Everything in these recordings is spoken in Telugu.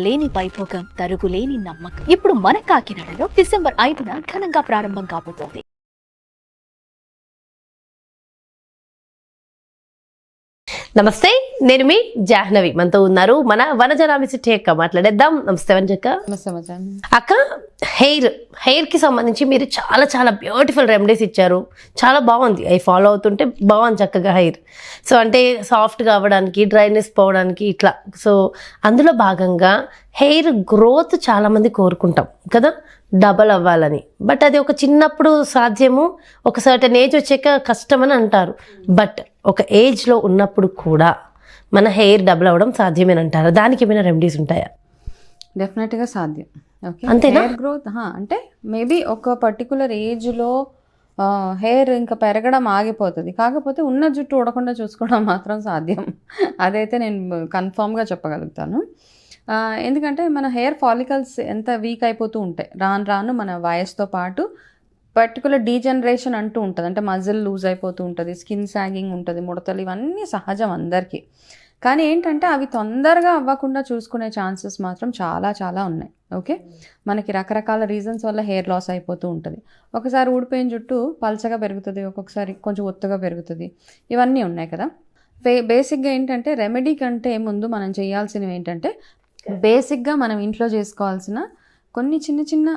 లేని వైభోగం, తరుగులేని నమ్మకం. ఇప్పుడు మన కాకినాడలో డిసెంబర్ 5న ఘనంగా ప్రారంభం కాబోతోంది. నమస్తే, నేను మీ జాహ్నవి. మనతో ఉన్నారు మన వనజనామి సిటీ అక్క. మాట్లాడేద్దాం. నమస్తే వనజక్క. అక్క, హెయిర్ కి సంబంధించి మీరు చాలా చాలా బ్యూటిఫుల్ రెమెడీస్ ఇచ్చారు. చాలా బాగుంది. అవి ఫాలో అవుతుంటే బాగుంది చక్కగా హెయిర్. సో అంటే సాఫ్ట్గా అవ్వడానికి, డ్రైనెస్ పోవడానికి ఇట్లా. సో అందులో భాగంగా హెయిర్ గ్రోత్ చాలా మంది కోరుకుంటాం కదా, డబల్ అవ్వాలని. బట్ అది ఒక చిన్నప్పుడు సాధ్యము, ఒక సర్టన్ ఏజ్ వచ్చాక కష్టమని అంటారు. బట్ ఒక ఏజ్లో ఉన్నప్పుడు కూడా మన హెయిర్ డబుల్ అవ్వడం సాధ్యమేనంటారు. దానికి ఏమైనా రెమెడీస్ ఉంటాయా? డెఫినెట్గా సాధ్యం. ఓకే, అంతేనా? హెయిర్ గ్రోత్ అంటే మేబీ ఒక పర్టికులర్ ఏజ్లో హెయిర్ ఇంకా పెరగడం ఆగిపోతుంది. కాకపోతే ఉన్న జుట్టు ఊడకుండా చూసుకోవడం మాత్రం సాధ్యం. అదైతే నేను కన్ఫామ్గా చెప్పగలుగుతాను. ఎందుకంటే మన హెయిర్ ఫాలికల్స్ ఎంత వీక్ అయిపోతూ ఉంటాయి రాను రాను మన వయసుతో పాటు. పర్టికులర్ డీజనరేషన్ అంటూ ఉంటుంది, అంటే మజిల్ లూజ్ అయిపోతూ ఉంటుంది, స్కిన్ సాగింగ్ ఉంటుంది, ముడతలు, ఇవన్నీ సహజం అందరికీ. కానీ ఏంటంటే అవి తొందరగా అవ్వకుండా చూసుకునే ఛాన్సెస్ మాత్రం చాలా చాలా ఉన్నాయి. ఓకే, మనకి రకరకాల రీజన్స్ వల్ల హెయిర్ లాస్ అయిపోతూ ఉంటుంది. ఒకసారి ఊడిపోయిన జుట్టు పల్చగా పెరుగుతుంది, ఒక్కొక్కసారి కొంచెం ఒత్తుగా పెరుగుతుంది, ఇవన్నీ ఉన్నాయి కదా. బేసిక్గా ఏంటంటే రెమెడీ కంటే ముందు మనం చేయాల్సినవి ఏంటంటే, బేసిక్గా మనం ఇంట్లో చేసుకోవాల్సిన కొన్ని చిన్న చిన్న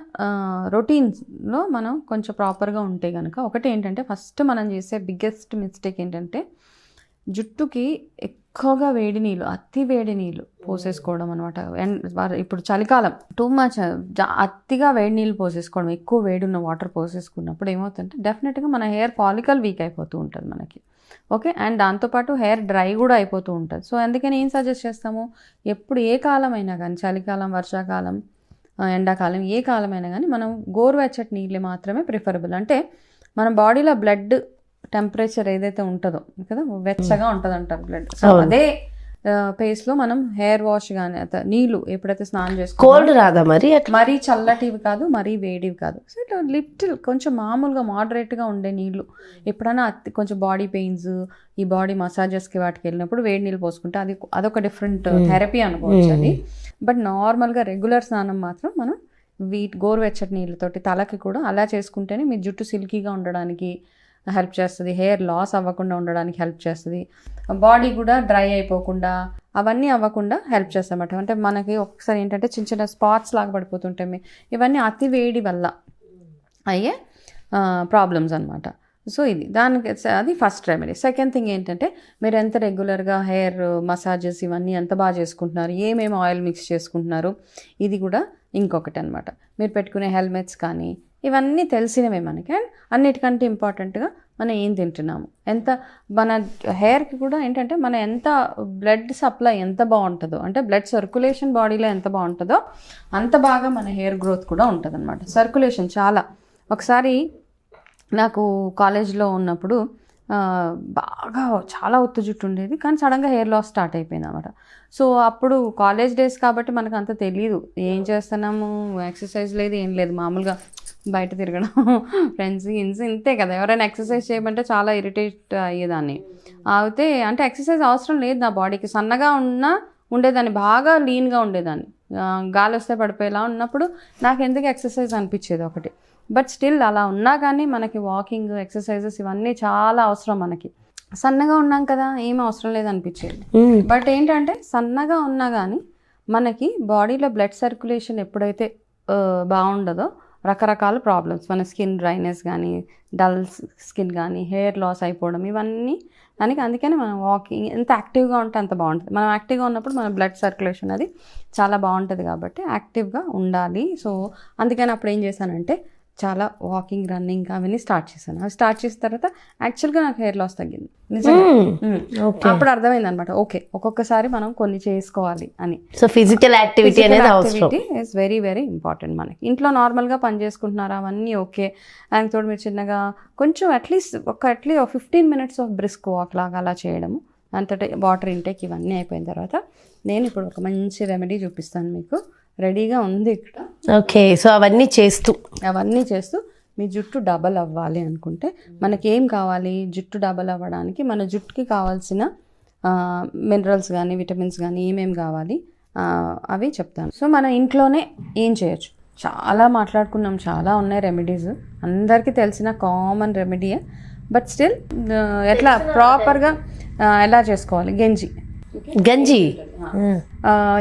రొటీన్స్లో మనం కొంచెం ప్రాపర్గా ఉంటే కనుక, ఒకటి ఏంటంటే ఫస్ట్ మనం చేసే బిగ్గెస్ట్ మిస్టేక్ ఏంటంటే జుట్టుకి ఎక్కువగా వేడి నీళ్ళు, అతి వేడి నీళ్ళు పోసేసుకోవడం అనమాట. ఇప్పుడు చలికాలం టూ మచ్ అతిగా వేడి నీళ్ళు పోసేసుకోవడం, ఎక్కువ వేడి ఉన్న వాటర్ పోసేసుకున్నప్పుడు ఏమవుతుందంటే డెఫినెట్గా మన హెయిర్ ఫాలికల్ వీక్ అయిపోతూ ఉంటుంది మనకి. ఓకే, అండ్ దాంతోపాటు హెయిర్ డ్రై కూడా అయిపోతూ ఉంటుంది. సో అందుకని ఏం సజెస్ట్ చేస్తాము, ఎప్పుడు ఏ కాలం అయినా కానీ, చలికాలం, వర్షాకాలం, ఎండాకాలం, ఏ కాలమైనా కానీ మనం గోరువెచ్చటి నీళ్ళు మాత్రమే ప్రిఫరబుల్. అంటే మన బాడీలో బ్లడ్ టెంపరేచర్ ఏదైతే ఉంటుందో కదా, వెచ్చగా ఉంటుంది అంటారు బ్లడ్. సో అదే పేస్లో మనం హెయిర్ వాష్ కానీ నీళ్ళు ఎప్పుడైతే స్నానం చేసుకో, కోల్డ్ రాదా మరి? మరీ చల్లటివి కాదు, మరీ వేడివి కాదు. సో ఇట్లా లిటిల్ కొంచెం మామూలుగా మోడరేట్గా ఉండే నీళ్ళు. ఎప్పుడైనా కొంచెం బాడీ పెయిన్స్, ఈ బాడీ మసాజెస్కి వాటికి వెళ్ళినప్పుడు వేడి నీళ్ళు పోసుకుంటే అదొక డిఫరెంట్ థెరపీ అనుకోవచ్చు అది. బట్ నార్మల్గా రెగ్యులర్ స్నానం మాత్రం మనం గోరువెచ్చటి నీళ్ళతోటి తలకి కూడా అలా చేసుకుంటేనే మీ జుట్టు సిల్కీగా ఉండడానికి హెల్ప్ చేస్తుంది, హెయిర్ లాస్ అవ్వకుండా ఉండడానికి హెల్ప్ చేస్తుంది, బాడీ కూడా డ్రై అయిపోకుండా అవన్నీ అవ్వకుండా హెల్ప్ చేస్తామట. అంటే మనకి ఒకసారి ఏంటంటే చిన్న చిన్న స్పాట్స్ లాగా పడిపోతుంటాయి, ఇవన్నీ అతి వేడి వల్ల అయ్యే ప్రాబ్లమ్స్ అనమాట. సో దానికి అది ఫస్ట్ రెమెడీ. సెకండ్ థింగ్ ఏంటంటే, మీరు ఎంత రెగ్యులర్గా హెయిర్ మసాజెస్ ఇవన్నీ ఎంత బాగా చేసుకుంటున్నారు, ఏమేమి ఆయిల్ మిక్స్ చేసుకుంటున్నారు, ఇది కూడా ఇంకొకటి అనమాట. మీరు పెట్టుకునే హెల్మెట్స్ కానీ ఇవన్నీ తెలిసినవే మనకి. అండ్ అన్నిటికంటే ఇంపార్టెంట్గా మనం ఏం తింటున్నాము, ఎంత మన హెయిర్కి కూడా ఏంటంటే మన ఎంత బ్లడ్ సప్లై ఎంత బాగుంటుందో, అంటే బ్లడ్ సర్క్యులేషన్ బాడీలో ఎంత బాగుంటుందో అంత బాగా మన హెయిర్ గ్రోత్ కూడా ఉంటుంది అనమాట. సర్క్యులేషన్ చాలా. ఒకసారి నాకు కాలేజ్లో ఉన్నప్పుడు బాగా చాలా ఒత్తు జుట్టు ఉండేది, కానీ సడన్గా హెయిర్ లాస్ స్టార్ట్ అయిపోయింది అనమాట. సో అప్పుడు కాలేజ్ డేస్ కాబట్టి మనకు అంత తెలియదు, ఏం చేస్తున్నాము, ఎక్సర్సైజ్ లేదు, ఏం లేదు, మామూలుగా బయట తిరగడం, ఫ్రెండ్స్ ఇంతే కదా. ఎవరైనా ఎక్సర్సైజ్ చేయమంటే చాలా ఇరిటేట్ అయ్యేదాన్ని. అయితే అంటే ఎక్సర్సైజ్ అవసరం లేదు నా బాడీకి, సన్నగా ఉండేదాన్ని, బాగా లీన్గా ఉండేదాన్ని, గాలి వస్తే పడిపోయేలా ఉన్నప్పుడు నాకు ఎందుకు ఎక్సర్సైజ్ అనిపించేది ఒకటి. బట్ స్టిల్ అలా ఉన్నా కానీ మనకి వాకింగ్, ఎక్సర్సైజెస్ ఇవన్నీ చాలా అవసరం. మనకి సన్నగా ఉన్నాం కదా, ఏం అవసరం లేదు అనిపించేది. బట్ ఏంటంటే సన్నగా ఉన్నా కానీ మనకి బాడీలో బ్లడ్ సర్క్యులేషన్ ఎప్పుడైతే బాగుండదో రకరకాల ప్రాబ్లమ్స్, మన స్కిన్ డ్రైనెస్ కానీ, డల్ స్కిన్ కానీ, హెయిర్ లాస్ అయిపోవడం, ఇవన్నీ దానికి. అందుకని మనం వాకింగ్ ఎంత యాక్టివ్గా ఉంటే అంత బాగుంటుంది. మనం యాక్టివ్గా ఉన్నప్పుడు మన బ్లడ్ సర్క్యులేషన్ అది చాలా బాగుంటుంది కాబట్టి యాక్టివ్గా ఉండాలి. సో అందుకని అప్పుడు ఏం చేశానంటే చాలా వాకింగ్, రన్నింగ్ అవన్నీ స్టార్ట్ చేశాను. అవి స్టార్ట్ చేసిన తర్వాత యాక్చువల్గా నాకు హెయిర్ లాస్ తగ్గింది నిజంగా. అప్పుడు అర్థమైంది అనమాట, ఓకే ఒక్కొక్కసారి మనం కొన్ని చేసుకోవాలి అని. సో ఫిజికల్ యాక్టివిటీ అనేది అవసరం, ఇస్ వెరీ వెరీ ఇంపార్టెంట్. మనకి ఇంట్లో నార్మల్గా పని చేసుకుంటున్నారా అవన్నీ ఓకే, దానికి తోడు మీరు చిన్నగా కొంచెం at least 15 minutes of brisk walk లాగా అలా చేయడము, అంతటా వాటర్ ఇంటేక్ ఇవన్నీ అయిపోయిన తర్వాత నేను ఇప్పుడు ఒక మంచి రెమెడీ చూపిస్తాను మీకు. రెడీగా ఉంది ఇక్కడ. ఓకే, సో అవన్నీ చేస్తూ మీ జుట్టు డబల్ అవ్వాలి అనుకుంటే మనకేం కావాలి, జుట్టు డబల్ అవ్వడానికి మన జుట్టుకి కావాల్సిన మినరల్స్ కానీ, విటమిన్స్ కానీ ఏమేమి కావాలి అవి చెప్తాను. సో మనం ఇంట్లోనే ఏం చేయొచ్చు, చాలా మాట్లాడుకున్నాం, చాలా ఉన్నాయి రెమెడీస్, అందరికీ తెలిసిన కామన్ రెమెడీయే. బట్ స్టిల్ ఎట్లా ప్రాపర్గా ఎలా చేసుకోవాలి? గంజి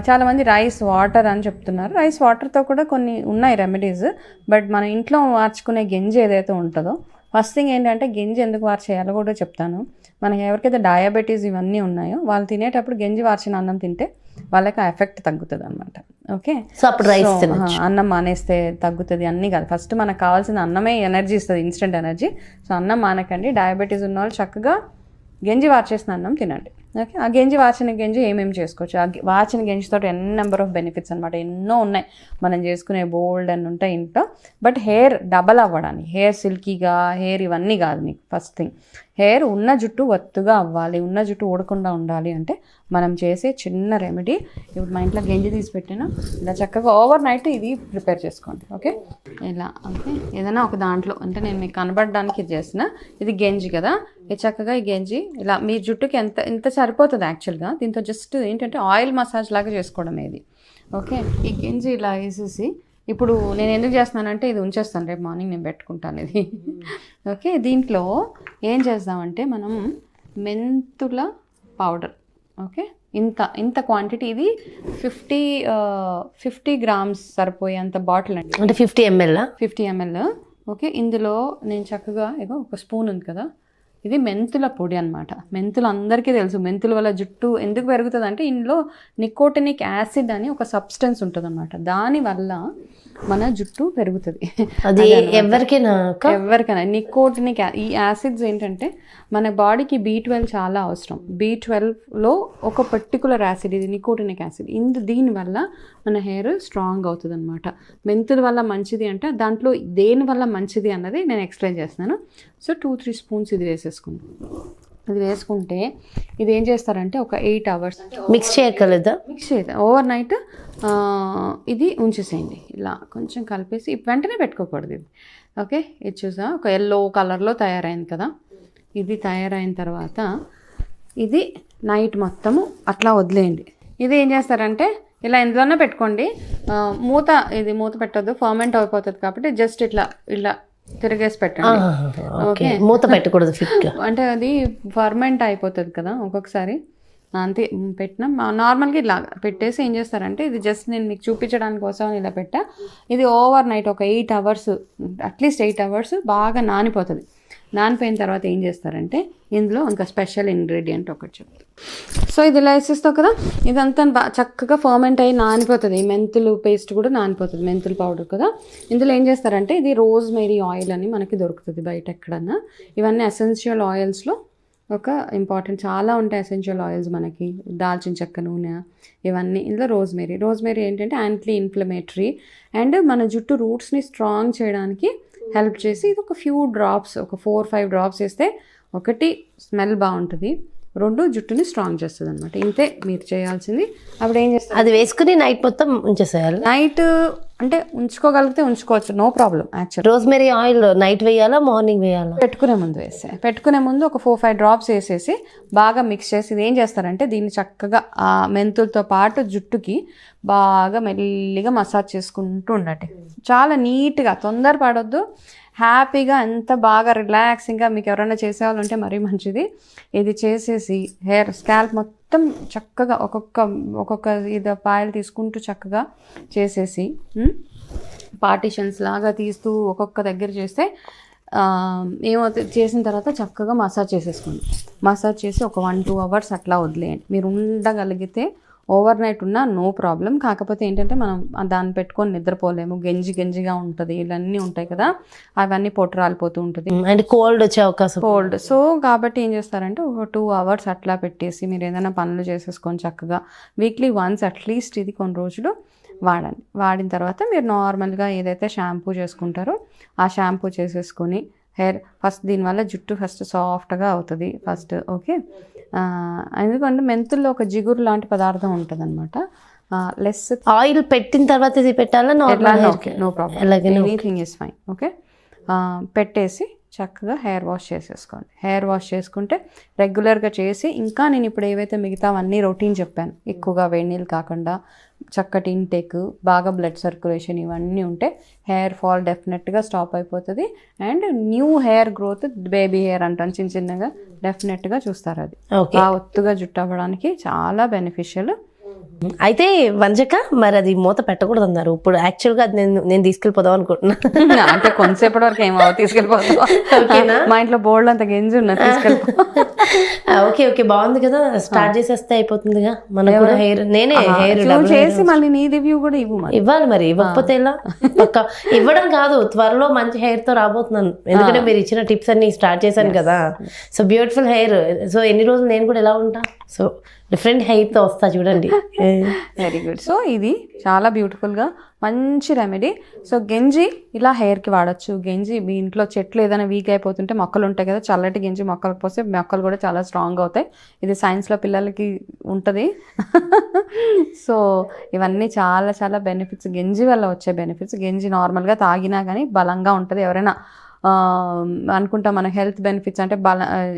చాలా మంది రైస్ వాటర్ అని చెప్తున్నారు. రైస్ వాటర్తో కూడా కొన్ని ఉన్నాయి రెమెడీస్. బట్ మన ఇంట్లో మార్చుకునే గంజి ఏదైతే ఉంటుందో, ఫస్ట్ థింగ్ ఏంటంటే గంజి ఎందుకు వారు చేయాలో కూడా చెప్తాను. మనకి ఎవరికైతే డయాబెటీస్ ఇవన్నీ ఉన్నాయో వాళ్ళు తినేటప్పుడు గంజి వార్చిన అన్నం తింటే వాళ్ళకి ఆ ఎఫెక్ట్ తగ్గుతుంది అనమాట. ఓకే, సో అప్పుడు రైస్ అన్నం మానేస్తే తగ్గుతుంది అన్నీ కాదు. ఫస్ట్ మనకు కావాల్సిన అన్నమే ఎనర్జీ ఇస్తుంది, ఇన్స్టెంట్ ఎనర్జీ. సో అన్నం మానకండి. డయాబెటీస్ ఉన్న వాళ్ళు చక్కగా గంజి వార్చేసిన అన్నం తినండి. ఓకే, ఆ గంజి వార్చిన గంజి ఏమేమి చేసుకోవచ్చు? ఆ వార్చిన గంజితో ఎన్ని నెంబర్ ఆఫ్ బెనిఫిట్స్ అనమాట, ఎన్నో ఉన్నాయి. మనం చేసుకునే బోల్డ్ అని ఉంటాయి ఇంట్లో. బట్ హెయిర్ డబల్ అవ్వడానికి, హెయిర్ సిల్కీగా హెయిర్ ఇవన్నీ కాదు మీకు. ఫస్ట్ థింగ్ హెయిర్ ఉన్న జుట్టు ఒత్తుగా అవ్వాలి, ఉన్న జుట్టు ఊడకుండా ఉండాలి అంటే మనం చేసే చిన్న రెమెడీ. ఇప్పుడు మా ఇంట్లో గంజి తీసి పెట్టినా ఇలా చక్కగా ఓవర్ నైట్ ఇది ప్రిపేర్ చేసుకోండి. ఓకే, ఇలా ఓకే, ఏదైనా ఒక దాంట్లో అంటే నేను మీకు కనబడడానికి ఇది చేసిన, ఇది గంజి కదా, ఇది చక్కగా ఈ గంజి ఇలా మీ జుట్టుకి ఎంత సరిపోతుంది యాక్చువల్గా. దీంతో జస్ట్ ఏంటంటే ఆయిల్ మసాజ్ లాగా చేసుకోవడం ఇది. ఓకే, ఈ గంజి ఇలా వేసేసి ఇప్పుడు నేను ఎందుకు చేస్తున్నానంటే ఇది ఉంచేస్తాను, రేపు మార్నింగ్ నేను పెట్టుకుంటాను ఇది. ఓకే, దీంట్లో ఏం చేద్దామంటే మనం మెంతుల పౌడర్, ఓకే, ఇంత క్వాంటిటీ, ఇది 50 grams సరిపోయేంత బాటిల్ అండి, అంటే 50 ml. ఓకే, ఇందులో నేను చక్కగా ఒక స్పూన్ ఉంది కదా, ఇది మెంతుల పొడి అనమాట. మెంతులు అందరికీ తెలుసు, మెంతుల వల్ల జుట్టు ఎందుకు పెరుగుతుంది అంటే ఇందులో నికోటినిక్ యాసిడ్ అని ఒక సబ్స్టెన్స్ ఉంటుంది అనమాట. దానివల్ల మన జుట్టు పెరుగుతుంది. అది ఎవరికైనా నికోటినిక్ ఈ యాసిడ్స్ ఏంటంటే మన బాడీకి B12 చాలా అవసరం. B12లో ఒక పర్టికులర్ యాసిడ్ ఇది నికోటినిక్ యాసిడ్. దీనివల్ల మన హెయిర్ స్ట్రాంగ్ అవుతుంది అనమాట. మెంతుల వల్ల మంచిది అంటే దాంట్లో దేని వల్ల మంచిది అన్నది నేను ఎక్స్ప్లెయిన్ చేస్తున్నాను. సో 2-3 స్పూన్స్ ఇది వేసేసుకుంటాం. ఇది వేసుకుంటే ఇది ఏం చేస్తారంటే ఒక 8 hours మిక్స్ చేయగలదా? మిక్స్ చేద్దాం. ఓవర్ నైట్ ఇది ఉంచేసేయండి. ఇలా కొంచెం కలిపేసి వెంటనే పెట్టుకోకూడదు ఇది. ఓకే, ఇది చూసా ఒక ఎల్లో కలర్లో తయారైంది కదా. ఇది తయారైన తర్వాత ఇది నైట్ మొత్తము అట్లా వదిలేయండి. ఇది ఏం చేస్తారంటే ఇలా ఇందులోనే పెట్టుకోండి. మూత పెట్టొద్దు, ఫర్మెంట్ అయిపోతుంది కాబట్టి జస్ట్ ఇట్లా తిరిగేసి పెట్టండి. ఓకే, మూత పెట్టకూడదు, అంటే అది ఫర్మెంట్ అయిపోతుంది కదా ఒక్కొక్కసారి. అంతే పెట్టినా నార్మల్గా ఇలా పెట్టేసి ఏం చేస్తారంటే ఇది జస్ట్ నేను మీకు చూపించడానికి కోసం ఇలా పెట్టా. ఇది ఓవర్ నైట్ ఒక 8 hours, అట్లీస్ట్ 8 hours బాగా నానిపోతుంది. నానిపోయిన తర్వాత ఏం చేస్తారంటే ఇందులో ఇంకా స్పెషల్ ఇంగ్రీడియంట్ ఒకటి చెప్తాను. సో ఇది ఇలా వేసేస్తావు కదా, ఇదంతా చక్కగా ఫర్మెంట్ అయ్యి నానిపోతుంది. మెంతులు పేస్ట్ కూడా నానిపోతుంది, మెంతుల పౌడర్ కదా. ఇందులో ఏం చేస్తారంటే ఇది రోజ్మేరీ ఆయిల్ అని మనకి దొరుకుతుంది బయట ఎక్కడన్నా. ఇవన్నీ ఎసెన్షియల్ ఆయిల్స్లో ఒక ఇంపార్టెంట్, చాలా ఉంటాయి ఎసెన్షియల్ ఆయిల్స్ మనకి. దాల్చిన చెక్క నూనె ఇవన్నీ. ఇందులో రోజ్మేరీ ఏంటంటే యాంటీ ఇన్ఫ్లమేటరీ అండ్ మన జుట్టు రూట్స్ని స్ట్రాంగ్ చేయడానికి హెల్ప్ చేసి ఇది ఒక ఫ్యూ డ్రాప్స్, ఒక 4-5 drops వేస్తే ఒకటి స్మెల్ బాగుంటుంది, 2 జుట్టుని స్ట్రాంగ్ చేస్తుంది అనమాట. ఇంతే మీరు చేయాల్సింది. అప్పుడు ఏం చేస్తారు, అది వేసుకుని నైట్ మొత్తం ఉంచేసేయాలి. నైట్ అంటే ఉంచుకోగలిగితే ఉంచుకోవచ్చు, no problem. Actual rosemary oil night వేయాలా మార్నింగ్ వేయాలా? పెట్టుకునే ముందు ఒక 4-5 drops వేసేసి బాగా మిక్స్ చేసి ఇది ఏం చేస్తారంటే దీన్ని చక్కగా ఆ మెంతులతో పాటు జుట్టుకి బాగా మెల్లిగా మసాజ్ చేసుకుంటూ ఉండండి. చాలా నీట్గా, తొందర పడొద్దు, హ్యాపీగా, ఎంత బాగా రిలాక్సింగ్గా. మీకు ఎవరైనా చేసేవాళ్ళు ఉంటే మరీ మంచిది. ఇది చేసేసి హెయిర్ స్కాల్ప్ మొత్తం చక్కగా ఒక్కొక్క ఇది పాయలు తీసుకుంటూ చక్కగా చేసేసి పార్టిషన్స్ లాగా తీస్తూ ఒక్కొక్క దగ్గర చేస్తే ఏమవుతుంది, చేసిన తర్వాత చక్కగా మసాజ్ చేసేసుకోండి. మసాజ్ చేసి ఒక 1-2 hours అట్లా వదిలేయండి. మీరు ఉండగలిగితే ఓవర్ నైట్ ఉన్నా నో ప్రాబ్లం. కాకపోతే ఏంటంటే మనం దాన్ని పెట్టుకొని నిద్రపోలేము, గంజిగా ఉంటుంది, ఇవన్నీ ఉంటాయి కదా, అవన్నీ పొట్టు రాలిపోతూ ఉంటుంది అండ్ కోల్డ్ వచ్చే అవకాశం. సో కాబట్టి ఏం చేస్తారంటే ఒక 2 hours అట్లా పెట్టేసి మీరు ఏదైనా పనులు చేసేసుకొని చక్కగా వీక్లీ వన్స్ అట్లీస్ట్ ఇది కొన్ని రోజులు వాడండి. వాడిన తర్వాత మీరు నార్మల్గా ఏదైతే షాంపూ చేసుకుంటారో ఆ షాంపూ చేసేసుకొని హెయిర్ ఫస్ట్, దీనివల్ల జుట్టు ఫస్ట్ సాఫ్ట్గా అవుతుంది ఫస్ట్. ఓకే, ఎందుకంటే మెంతుల్లో ఒక జిగురు లాంటి పదార్థం ఉంటుంది అనమాట. లెస్ ఆయిల్ పెట్టిన తర్వాత ఇది పెట్టాలా? No problem, anything is fine. Okay, పెట్టేసి చక్కగా హెయిర్ వాష్ చేసేసుకోండి. హెయిర్ వాష్ చేసుకుంటే రెగ్యులర్గా చేసి, ఇంకా నేను ఇప్పుడు ఏవైతే మిగతావన్నీ రొటీన్ చెప్పాను, ఎక్కువగా వేడి నీళ్ళు కాకుండా చక్కటి ఇంటేక్, బాగా బ్లడ్ సర్క్యులేషన్, ఇవన్నీ ఉంటే హెయిర్ ఫాల్ డెఫినెట్గా స్టాప్ అయిపోతుంది. And new hair growth, baby hair అంటాను చిన్న చిన్నగా, డెఫినెట్గా చూస్తారు. అది బాగా ఒత్తుగా జుట్టు అవ్వడానికి చాలా బెనిఫిషియల్. అయితే వంజక మరి అది మూత పెట్టకూడదు అన్నారు. ఇప్పుడు యాక్చువల్గా అది నేను తీసుకెళ్ళిపోదాం అనుకుంటున్నా. అంటే కొంతసేపటి వరకు ఏమో తీసుకెళ్ళిపోతాం. మా ఇంట్లో బోల్డ్ అంత గెంజి ఉన్నా, తీసుకెళ్ళిపో. ఓకే ఓకే, బాగుంది కదా, స్టార్ట్ చేసేస్తే అయిపోతుందిగా. మనకు కూడా హెయిర్, నేనే హెయిర్ చేసి మళ్ళీ నీ రివ్యూ కూడా ఇవ్వాలి. మరి ఇవ్వకపోతే ఎలా? ఇవ్వడం కాదు, త్వరలో మంచి హెయిర్ తో రాబోతున్నాను. ఎందుకంటే మీరు ఇచ్చిన టిప్స్ అన్ని స్టార్ట్ చేశాను కదా. So beautiful hair. సో ఎన్ని రోజులు నేను కూడా ఎలా ఉంటా, సో డిఫరెంట్ హెయిర్ తో వస్తా చూడండి. Very good. సో ఇది చాలా బ్యూటిఫుల్గా మంచి రెమెడీ. సో గెంజి ఇలా హెయిర్కి వాడచ్చు. గెంజి మీ ఇంట్లో చెట్లు ఏదైనా వీక్ అయిపోతుంటే, మొక్కలు ఉంటాయి కదా, చల్లటి గెంజి మొక్కలకు పోస్తే మొక్కలు కూడా చాలా స్ట్రాంగ్ అవుతాయి. ఇది సైన్స్లో పిల్లలకి ఉంటుంది. సో ఇవన్నీ చాలా చాలా బెనిఫిట్స్, గెంజి వల్ల వచ్చే బెనిఫిట్స్. గెంజి నార్మల్గా తాగినా కానీ బలంగా ఉంటుంది. ఎవరైనా అనుకుంటాం మన హెల్త్ బెనిఫిట్స్ అంటే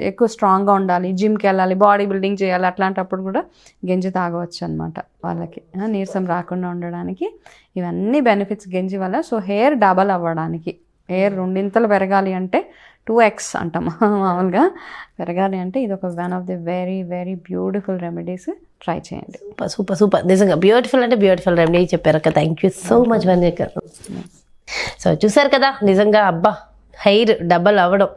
ఎక్కువ స్ట్రాంగ్గా ఉండాలి, జిమ్కి వెళ్ళాలి, బాడీ బిల్డింగ్ చేయాలి, అట్లాంటప్పుడు కూడా గెంజి తాగవచ్చు అనమాట. వాళ్ళకి నీరసం రాకుండా ఉండడానికి ఇవన్నీ బెనిఫిట్స్ గెంజి వల్ల. సో హెయిర్ డబల్ అవ్వడానికి, హెయిర్ రెండింతలు పెరగాలి అంటే 2x అంటాం మామూలుగా, పెరగాలి అంటే ఇది ఒక one of the very very beautiful remedies. Try చేయండి. సూపర్ సూపర్, నిజంగా బ్యూటిఫుల్ అంటే బ్యూటిఫుల్ రెమెడీ చెప్పారు అక్క. థ్యాంక్ యూ సో మచ్ వంజక. సో చూసారు కదా, నిజంగా అబ్బా హెయిర్ డబల్ అవ్వడం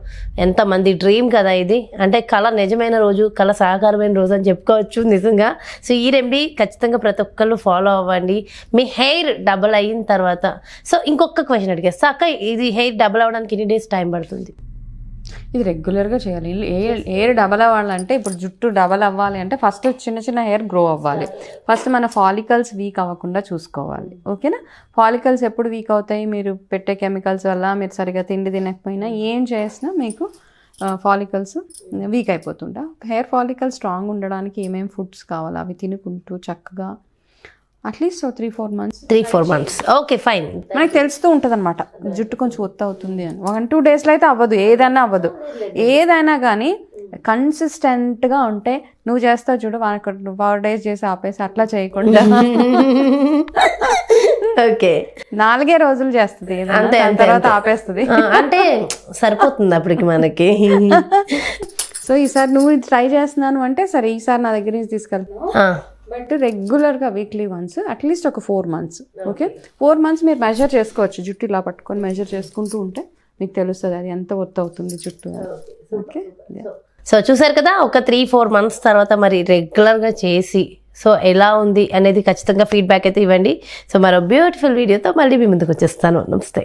ఎంతమంది డ్రీమ్ కదా ఇది. అంటే కళ నిజమైన రోజు, కళ సాకారమైన రోజు అని చెప్పుకోవచ్చు నిజంగా. సో ఈ రెమెడీ ఖచ్చితంగా ప్రతి ఒక్కళ్ళు ఫాలో అవ్వండి, మీ హెయిర్ డబల్ అయిన తర్వాత. సో ఇంకొక క్వశ్చన్ అడిగేస్తా అక్క, ఇది హెయిర్ డబల్ అవ్వడానికి ఎన్ని డేస్ టైం పడుతుంది? ఇది రెగ్యులర్గా చేయాలి. హెయిర్ డబల్ అవ్వాలంటే, ఇప్పుడు జుట్టు డబల్ అవ్వాలి అంటే ఫస్ట్ చిన్న చిన్న హెయిర్ గ్రో అవ్వాలి. ఫస్ట్ మన ఫాలికల్స్ వీక్ అవ్వకుండా చూసుకోవాలి. ఓకేనా? ఫాలికల్స్ ఎప్పుడు వీక్ అవుతాయి? మీరు పెట్టే కెమికల్స్ వల్ల, మీరు సరిగా తిండి తినకపోయినా, ఏం చేసినా మీకు ఫాలికల్స్ వీక్ అయిపోతుంటా. హెయిర్ ఫాలికల్స్ స్ట్రాంగ్ ఉండడానికి ఏమేమి ఫుడ్స్ కావాలో అవి తినుకుంటూ చక్కగా at least 3-4 months. 3-4 months. Okay fine. మనకి తెలుస్తూ ఉంటుంది అనమాట జుట్టు కొంచెం ఒత్తి అవుతుంది అని. 1-2 daysలో అయితే అవ్వదు, ఏదైనా అవ్వదు. ఏదైనా కానీ కన్సిస్టెంట్గా ఉంటే, నువ్వు చేస్తావు చూడు 4 days చేసి ఆపేసి అట్లా చేయకుండా ఓకే 4 రోజులు చేస్తుంది, అంతే, తర్వాత ఆపేస్తుంది. అంటే సరిపోతుంది అప్పటికి మనకి. సో ఈసారి నువ్వు ఇది ట్రై చేస్తున్నాను అంటే సరే, ఈసారి నా దగ్గర నుంచి తీసుకెళ్తాను. బట్ రెగ్యులర్గా వీక్లీ వన్స్ అట్లీస్ట్ ఒక 4 months. ఓకే, 4 months మీరు మెజర్ చేసుకోవచ్చు. జుట్టు ఇలా పట్టుకొని మెజర్ చేసుకుంటూ ఉంటే మీకు తెలుస్తుంది అది ఎంత ఒత్తు అవుతుంది జుట్టు. ఓకే, సో చూసారు కదా, ఒక 3-4 months తర్వాత మరి రెగ్యులర్గా చేసి సో ఎలా ఉంది అనేది ఖచ్చితంగా ఫీడ్బ్యాక్ అయితే ఇవ్వండి. సో మరో బ్యూటిఫుల్ వీడియోతో మళ్ళీ మీ ముందుకు వచ్చేస్తాను. నమస్తే.